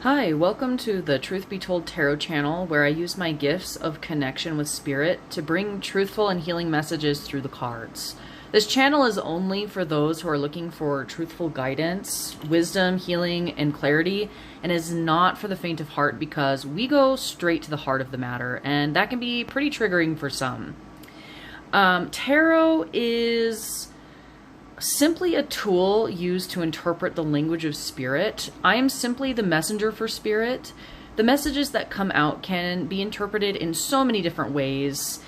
Hi, welcome to the Truth Be Told Tarot channel, where I use my gifts of connection with spirit to bring truthful and healing messages through the cards. This channel is only for those who are looking for truthful guidance, wisdom, healing, and clarity, and is not for the faint of heart because we go straight to the heart of the matter, and that can be pretty triggering for some. Tarot is simply a tool used to interpret the language of spirit. I am simply the messenger for spirit. The messages that come out can be interpreted in so many different ways.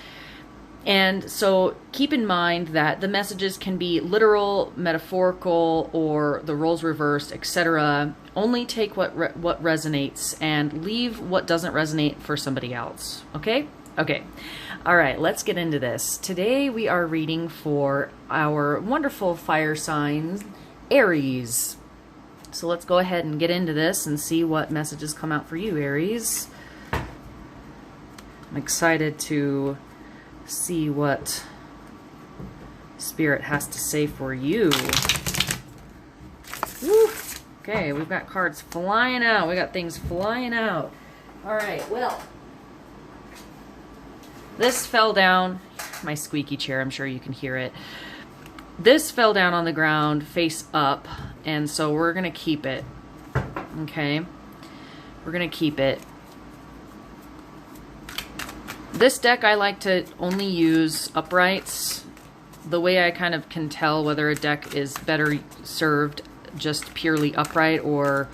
And so keep in mind that the messages can be literal, metaphorical, or the roles reversed, etc. Only take what resonates and leave what doesn't resonate for somebody else. Okay? Okay. All right, let's get into this. Today we are reading for our wonderful fire sign, Aries. So let's go ahead and get into this and see what messages come out for you, Aries. I'm excited to see what Spirit has to say for you. Woo. Okay, we've got cards flying out. We got things flying out. All right, well, this fell down, my squeaky chair, I'm sure you can hear it. This fell down on the ground face up, and so we're going to keep it. Okay? We're going to keep it. This deck I like to only use uprights. The way I kind of can tell whether a deck is better served just purely upright or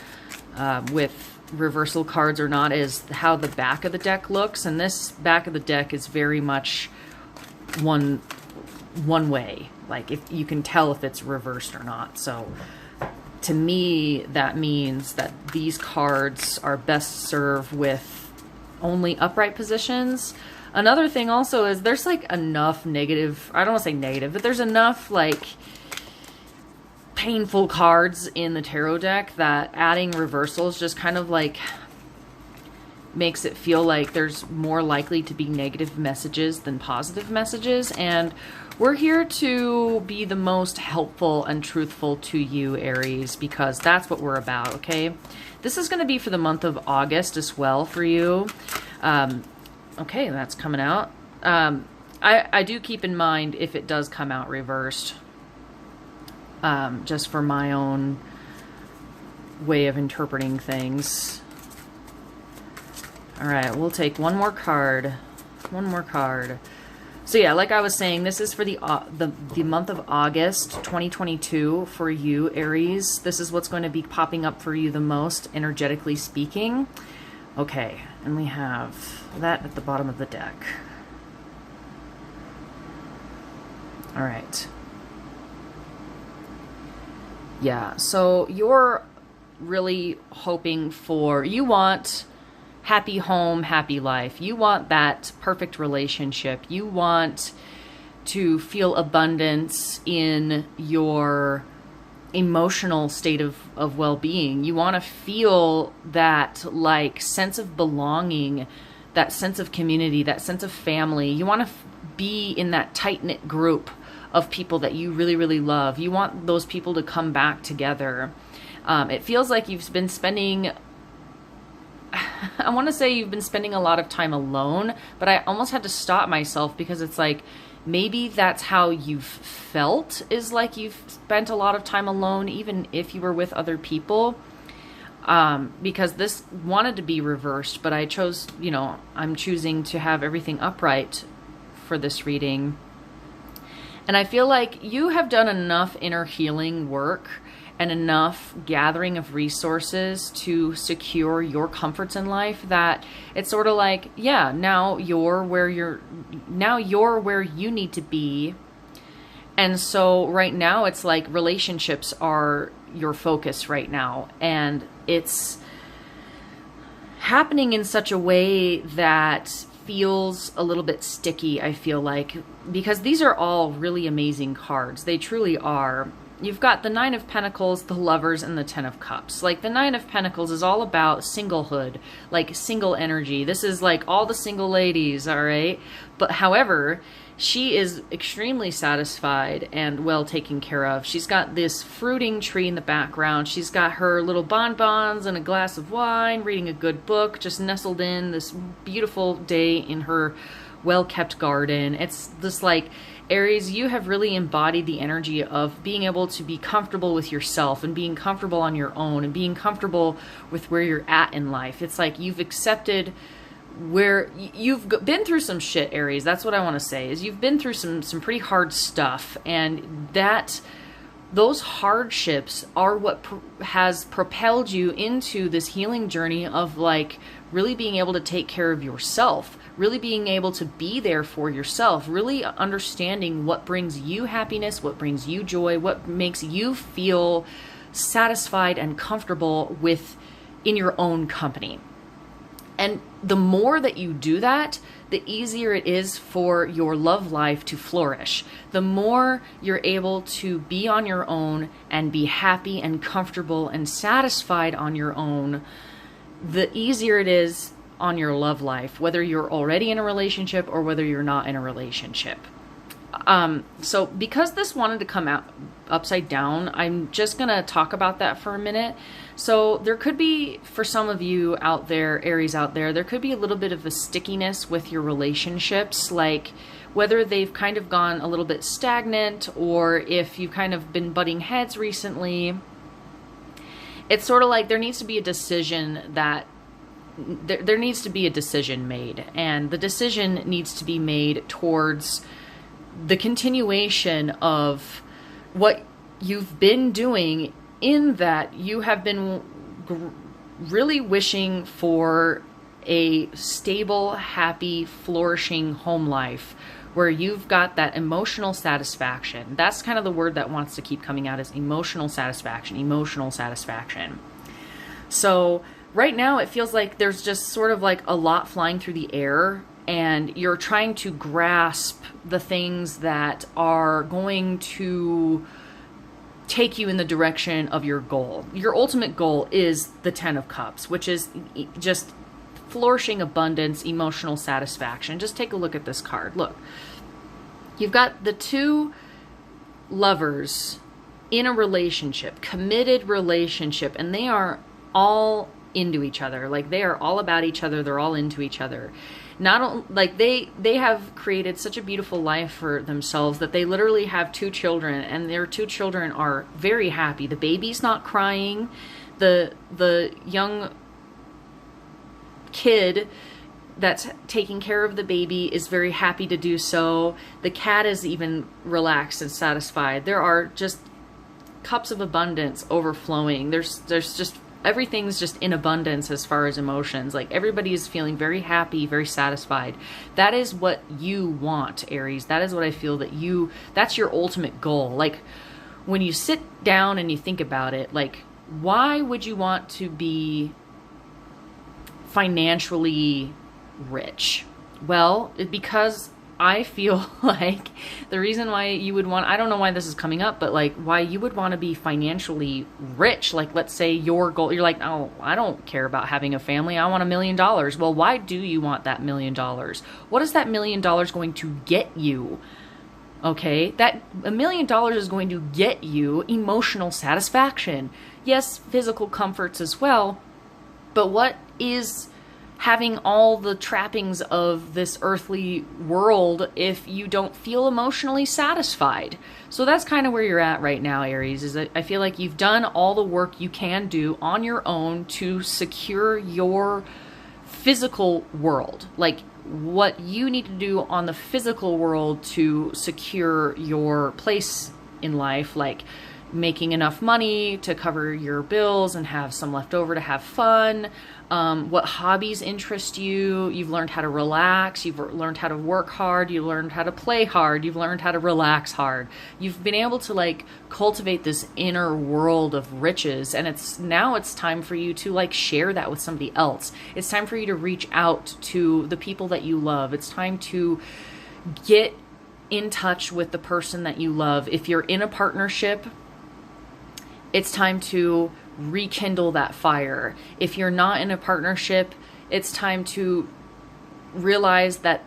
with reversal cards or not is how the back of the deck looks, and this back of the deck is very much one way, like if you can tell if it's reversed or not. So to me that means that these cards are best served with only upright positions. Another thing also is there's like enough negative, I don't want to say negative, but there's enough like painful cards in the tarot deck that adding reversals just kind of like makes it feel like there's more likely to be negative messages than positive messages, and we're here to be the most helpful and truthful to you, Aries, because that's what we're about. Okay, this is going to be for the month of August as well for you. Okay, that's coming out. I do keep in mind if it does come out reversed, just for my own way of interpreting things. All right, we'll take one more card. One more card. So yeah, like I was saying, this is for the month of August 2022 for you, Aries. This is what's going to be popping up for you the most, energetically speaking. Okay, and we have that at the bottom of the deck. All right. Yeah, so you're really hoping for, you want happy home, happy life. You want that perfect relationship. You want to feel abundance in your emotional state of well-being. You want to feel that like sense of belonging, that sense of community, that sense of family. You want to be in that tight-knit group of people that you really, really love. You want those people to come back together. It feels like you've been spending, I want to say you've been spending a lot of time alone, but I almost had to stop myself because it's like, maybe that's how you've felt, is like you've spent a lot of time alone, even if you were with other people. Because this wanted to be reversed, but I chose, you know, I'm choosing to have everything upright for this reading. And I feel like you have done enough inner healing work and enough gathering of resources to secure your comforts in life that it's sort of like, yeah, now you're where you need to be. And so right now it's like relationships are your focus right now, and it's happening in such a way that feels a little bit sticky, I feel like, because these are all really amazing cards. They truly are. You've got the Nine of Pentacles, the Lovers, and the Ten of Cups. Like the Nine of Pentacles is all about singlehood, like single energy. This is like all the single ladies, all right? But however, she is extremely satisfied and well taken care of. She's got this fruiting tree in the background. She's got her little bonbons and a glass of wine, reading a good book, just nestled in this beautiful day in her well-kept garden. It's this like, Aries, you have really embodied the energy of being able to be comfortable with yourself and being comfortable on your own and being comfortable with where you're at in life. It's like you've accepted where you've been through some shit, Aries. That's what I want to say, is you've been through some pretty hard stuff, and those hardships are what has propelled you into this healing journey of like really being able to take care of yourself, really being able to be there for yourself, really understanding what brings you happiness, what brings you joy, what makes you feel satisfied and comfortable with in your own company. And the more that you do that, the easier it is for your love life to flourish. The more you're able to be on your own and be happy and comfortable and satisfied on your own, the easier it is on your love life, whether you're already in a relationship or whether you're not in a relationship. So because this wanted to come out upside down, I'm just going to talk about that for a minute. So there could be, for some of you out there, Aries out there, there could be a little bit of a stickiness with your relationships, like whether they've kind of gone a little bit stagnant or if you've kind of been butting heads recently. It's sort of like there needs to be a decision that there needs to be a decision made, and the decision needs to be made towards the continuation of what you've been doing, in that you have been really wishing for a stable, happy, flourishing home life where you've got that emotional satisfaction. That's kind of the word that wants to keep coming out, is emotional satisfaction, emotional satisfaction. So right now it feels like there's just sort of like a lot flying through the air, and you're trying to grasp the things that are going to take you in the direction of your goal. Your ultimate goal is the 10 of Cups, which is just flourishing abundance, emotional satisfaction. Just take a look at this card. Look, you've got the two lovers in a relationship, committed relationship, and they are all into each other. Like, they are all about each other. They're all into each other. Not like they have created such a beautiful life for themselves that they literally have two children, and their two children are very happy. The baby's not crying. The young kid that's taking care of the baby is very happy to do so. The cat is even relaxed and satisfied. There are just cups of abundance overflowing. There's just everything's just in abundance as far as emotions. Like, everybody is feeling very happy, very satisfied. That is what you want, Aries. That is what I feel that that's your ultimate goal. Like, when you sit down and you think about it, like, why would you want to be financially rich? Well, because I feel like the reason why you would want, I don't know why this is coming up, but like why you would want to be financially rich, like let's say your goal, you're like, oh, I don't care about having a family, I want $1 million. Well, why do you want that $1 million? What is that $1 million going to get you? Okay, that $1 million is going to get you emotional satisfaction. Yes, physical comforts as well, but what is having all the trappings of this earthly world if you don't feel emotionally satisfied? So that's kind of where you're at right now, Aries, is that I feel like you've done all the work you can do on your own to secure your physical world. Like, what you need to do on the physical world to secure your place in life, like making enough money to cover your bills and have some left over to have fun. What hobbies interest you. You've learned how to relax. You've learned how to work hard. You've learned how to play hard. You've learned how to relax hard. You've been able to like cultivate this inner world of riches, and now it's time for you to like share that with somebody else. It's time for you to reach out to the people that you love. It's time to get in touch with the person that you love. If you're in a partnership, it's time to rekindle that fire. If you're not in a partnership, it's time to realize that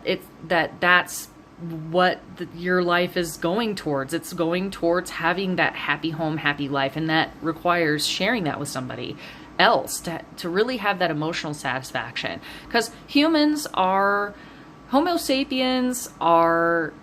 that's what your life is going towards. It's going towards having that happy home, happy life, and that requires sharing that with somebody else to really have that emotional satisfaction. Because humans are, Homo sapiens are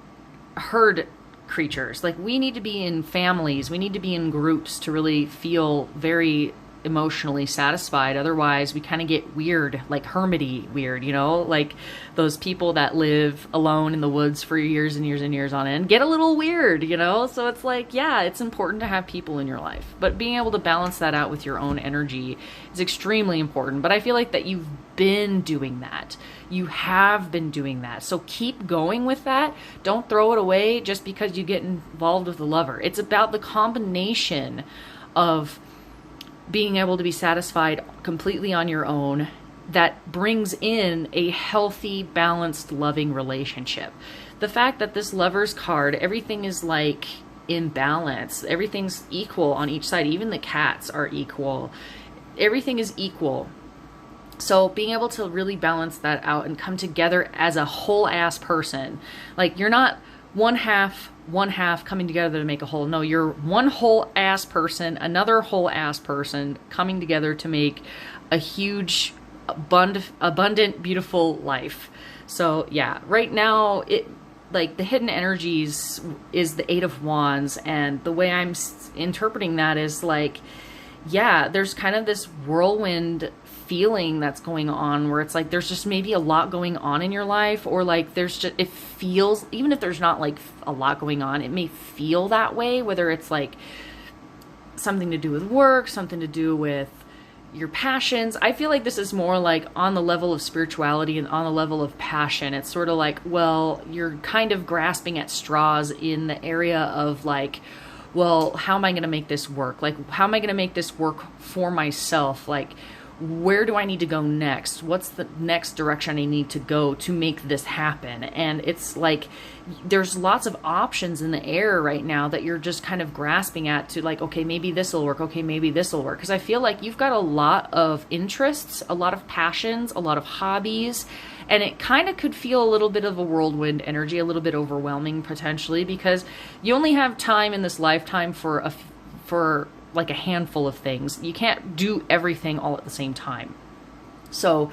herd creatures. Like, we need to be in families, we need to be in groups to really feel very emotionally satisfied. Otherwise we kind of get weird, like hermity weird, you know, like those people that live alone in the woods for years and years and years on end get a little weird, you know. So it's like, yeah, it's important to have people in your life, but being able to balance that out with your own energy is extremely important. But I feel like that you've been doing that. You have been doing that. So keep going with that. Don't throw it away just because you get involved with a lover. It's about the combination of being able to be satisfied completely on your own that brings in a healthy, balanced, loving relationship. The fact that this Lover's card, everything is like in balance. Everything's equal on each side. Even the cats are equal. Everything is equal. So being able to really balance that out and come together as a whole ass person. Like, you're not one half coming together to make a whole. No, you're one whole ass person, another whole ass person coming together to make a huge, abundant, beautiful life. So yeah, right now, it, like, the hidden energies is the Eight of Wands, and the way I'm interpreting that is like, yeah, there's kind of this whirlwind feeling that's going on where it's like there's just maybe a lot going on in your life, or like there's just, it feels, even if there's not like a lot going on, it may feel that way, whether it's like something to do with work, something to do with your passions. I feel like this is more like on the level of spirituality and on the level of passion. It's sort of like, well, you're kind of grasping at straws in the area of like, well, how am I going to make this work? Like, how am I going to make this work for myself? Like, where do I need to go next? What's the next direction I need to go to make this happen? And it's like, there's lots of options in the air right now that you're just kind of grasping at to like, okay, maybe this will work. Okay, maybe this will work. Because I feel like you've got a lot of interests, a lot of passions, a lot of hobbies, and it kind of could feel a little bit of a whirlwind energy, a little bit overwhelming potentially, because you only have time in this lifetime for like a handful of things. You can't do everything all at the same time. So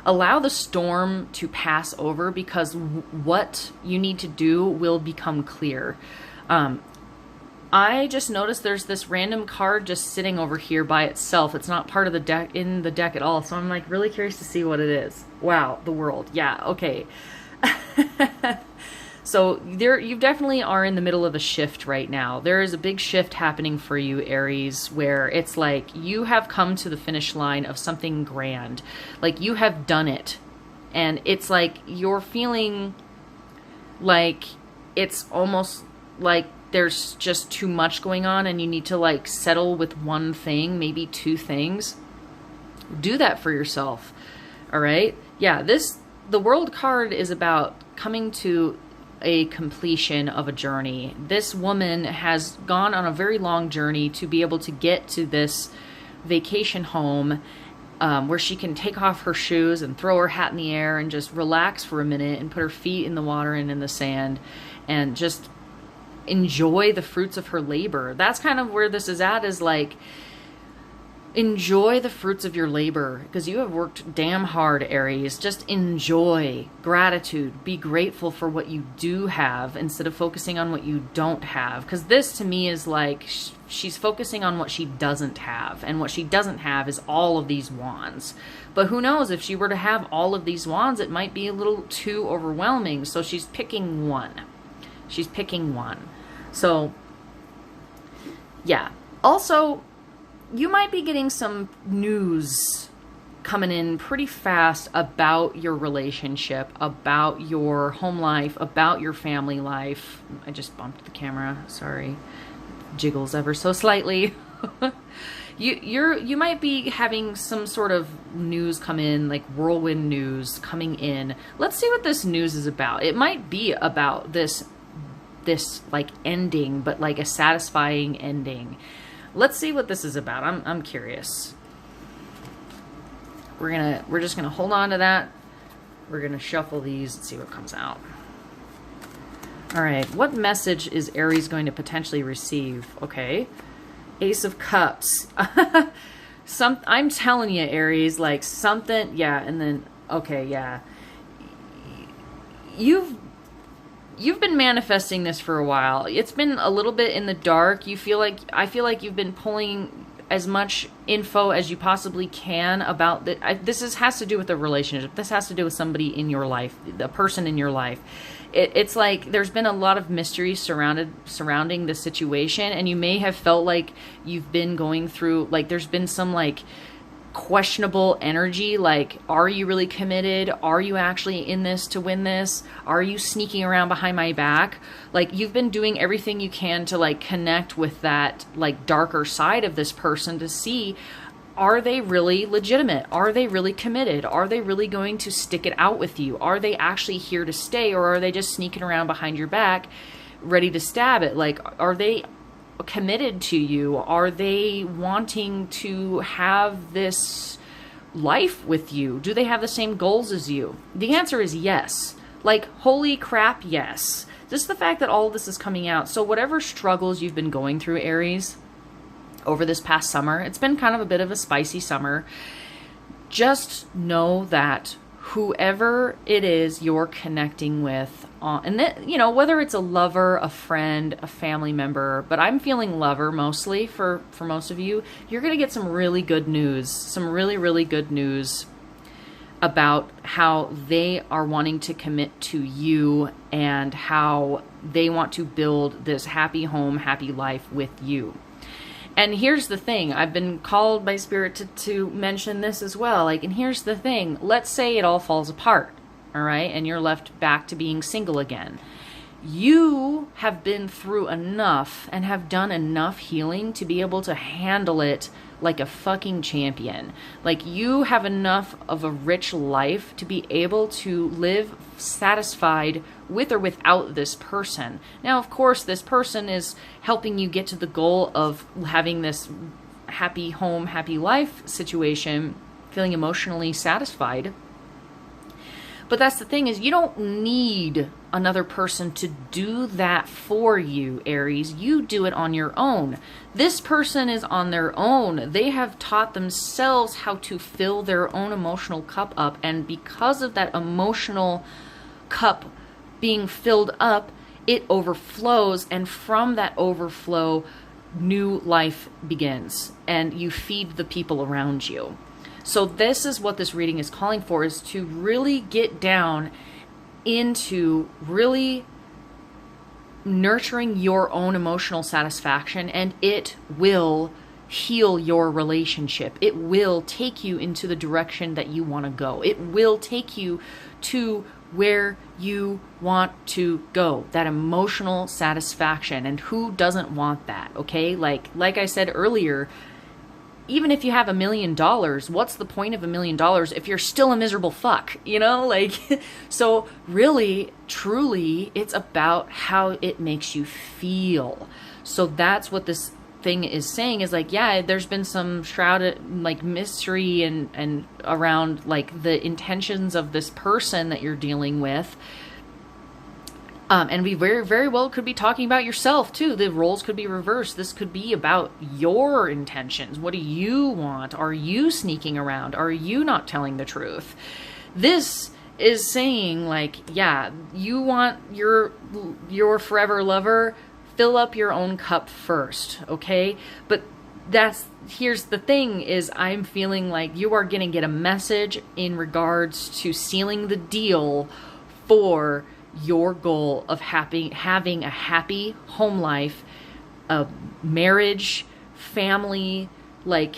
allow the storm to pass over, because what you need to do will become clear. I just noticed there's this random card just sitting over here by itself. It's not part of the deck, in the deck at all. So I'm like really curious to see what it is. Wow, the World. Yeah, okay. So you definitely are in the middle of a shift right now. There is a big shift happening for you, Aries, where it's like you have come to the finish line of something grand. Like, you have done it. And it's like you're feeling like it's almost like there's just too much going on and you need to like settle with one thing, maybe two things. Do that for yourself. All right? Yeah, the World card is about coming to a completion of a journey. This woman has gone on a very long journey to be able to get to this vacation home where she can take off her shoes and throw her hat in the air and just relax for a minute and put her feet in the water and in the sand and just enjoy the fruits of her labor. That's kind of where this is at, is like, enjoy the fruits of your labor, because you have worked damn hard, Aries. Just enjoy. Gratitude. Be grateful for what you do have instead of focusing on what you don't have. Because this to me is like she's focusing on what she doesn't have. And what she doesn't have is all of these wands. But who knows, if she were to have all of these wands, it might be a little too overwhelming. So she's picking one. She's picking one. So, yeah. Also, you might be getting some news coming in pretty fast about your relationship, about your home life, about your family life. I just bumped the camera, sorry. Jiggles ever so slightly. You might be having some sort of news come in, like whirlwind news coming in. Let's see what this news is about. It might be about this like ending, but like a satisfying ending. Let's see what this is about. I'm curious. We're just gonna hold on to that. We're gonna shuffle these and see what comes out. All right, what message is Aries going to potentially receive? Okay, Ace of Cups. I'm telling you, Aries, like something, yeah, and then, okay, yeah. You've been manifesting this for a while. It's been a little bit in the dark. I feel like you've been pulling as much info as you possibly can about this has to do with a relationship. This has to do with somebody in your life, a person in your life. It's like there's been a lot of mystery surrounding the situation, and you may have felt like you've been going through, like there's been some like questionable energy, like, are you really committed? Are you actually in this to win this? Are you sneaking around behind my back? Like, you've been doing everything you can to like connect with that like darker side of this person to see, are they really legitimate? Are they really committed? Are they really going to stick it out with you? Are they actually here to stay, or are they just sneaking around behind your back ready to stab it? Like, are they committed to you? Are they wanting to have this life with you? Do they have the same goals as you? The answer is yes. Like, holy crap, yes. Just the fact that all of this is coming out. So whatever struggles you've been going through, Aries, over this past summer, it's been kind of a bit of a spicy summer. Just know that whoever it is you're connecting with, and that, you know, whether it's a lover, a friend, a family member, but I'm feeling lover mostly for most of you, you're going to get some really good news, some really, really good news about how they are wanting to commit to you and how they want to build this happy home, happy life with you. And here's the thing, I've been called by Spirit to mention this as well. Like, and here's the thing, let's say it all falls apart, all right? And you're left back to being single again. You have been through enough and have done enough healing to be able to handle it like a fucking champion. Like, you have enough of a rich life to be able to live satisfied with or without this person. Now, of course, this person is helping you get to the goal of having this happy home, happy life situation, feeling emotionally satisfied. But that's the thing, is you don't need another person to do that for you, Aries. You do it on your own. This person is on their own. They have taught themselves how to fill their own emotional cup up. And because of that emotional cup being filled up, it overflows. And from that overflow, new life begins. And you feed the people around you. So this is what this reading is calling for, is to really get down into really nurturing your own emotional satisfaction, and it will heal your relationship. It will take you into the direction that you want to go. It will take you to where you want to go, that emotional satisfaction. And who doesn't want that? Okay, like I said earlier, even if you have $1 million, what's the point of $1 million if you're still a miserable fuck, you know? Like, so really, truly, it's about how it makes you feel. So that's what this thing is saying, is like, yeah, there's been some shrouded like mystery and around like the intentions of this person that you're dealing with. And we very, very well could be talking about yourself too. The roles could be reversed. This could be about your intentions. What do you want? Are you sneaking around? Are you not telling the truth? This is saying, like, yeah, you want your forever lover, fill up your own cup first, okay? But here's the thing, is I'm feeling like you are going to get a message in regards to sealing the deal for your goal of having a happy home life, a marriage, family, like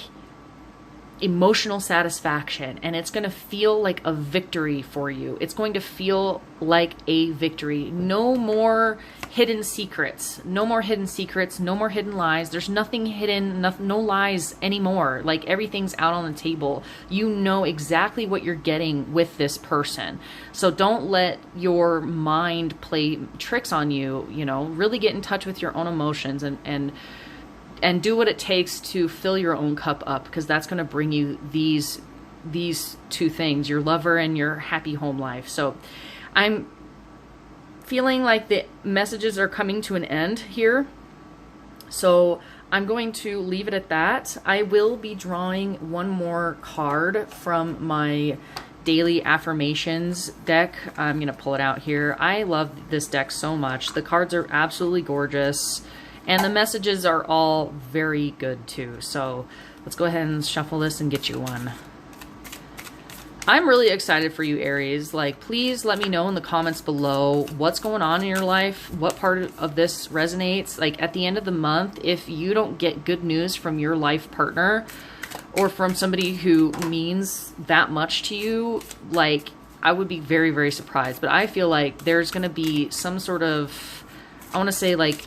emotional satisfaction. And it's going to feel like a victory for you. It's going to feel like a victory. No more hidden secrets. No more hidden secrets. No more hidden lies. There's nothing hidden, no lies anymore. Like, everything's out on the table. You know exactly what you're getting with this person. So don't let your mind play tricks on you. You know, really get in touch with your own emotions and do what it takes to fill your own cup up, because that's going to bring you these two things, your lover and your happy home life. So I'm feeling like the messages are coming to an end here. So I'm going to leave it at that. I will be drawing one more card from my daily affirmations deck. I'm going to pull it out here. I love this deck so much. The cards are absolutely gorgeous, and the messages are all very good too. So let's go ahead and shuffle this and get you one. I'm really excited for you, Aries. Like, please let me know in the comments below what's going on in your life, what part of this resonates. Like, at the end of the month, if you don't get good news from your life partner or from somebody who means that much to you, like, I would be very, very surprised. But I feel like there's going to be some sort of, I want to say, like,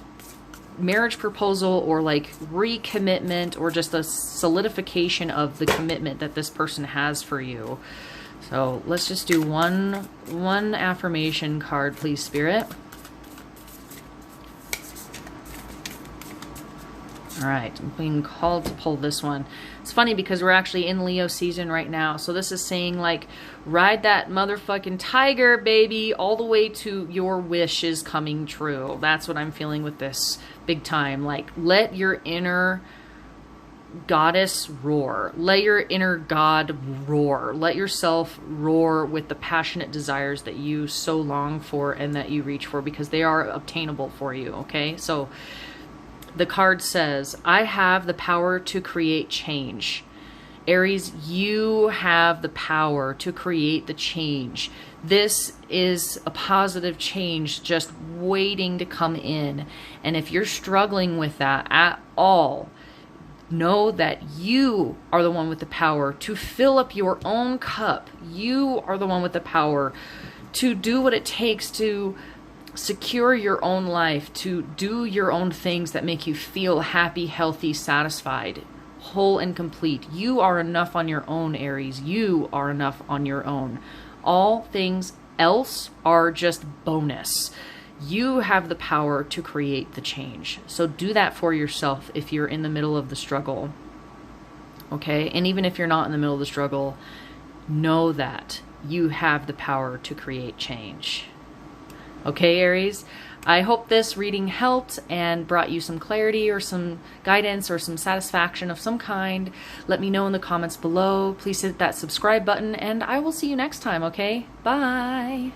marriage proposal or like recommitment or just a solidification of the commitment that this person has for you. So let's just do one affirmation card, please, Spirit. All right, I'm being called to pull this one. It's funny because we're actually in Leo season right now. So this is saying, like, ride that motherfucking tiger, baby, all the way to your wish is coming true. That's what I'm feeling with this big time. Like, let your inner goddess roar. Let your inner god roar. Let yourself roar with the passionate desires that you so long for and that you reach for, because they are obtainable for you, okay? So the card says, I have the power to create change. Aries, you have the power to create the change. This is a positive change just waiting to come in. And if you're struggling with that at all, know that you are the one with the power to fill up your own cup. You are the one with the power to do what it takes to secure your own life, to do your own things that make you feel happy, healthy, satisfied, whole and complete. You are enough on your own, Aries. You are enough on your own. All things else are just bonus. You have the power to create the change. So do that for yourself if you're in the middle of the struggle. Okay? And even if you're not in the middle of the struggle, know that you have the power to create change. Okay, Aries? I hope this reading helped and brought you some clarity or some guidance or some satisfaction of some kind. Let me know in the comments below. Please hit that subscribe button, and I will see you next time, okay? Bye!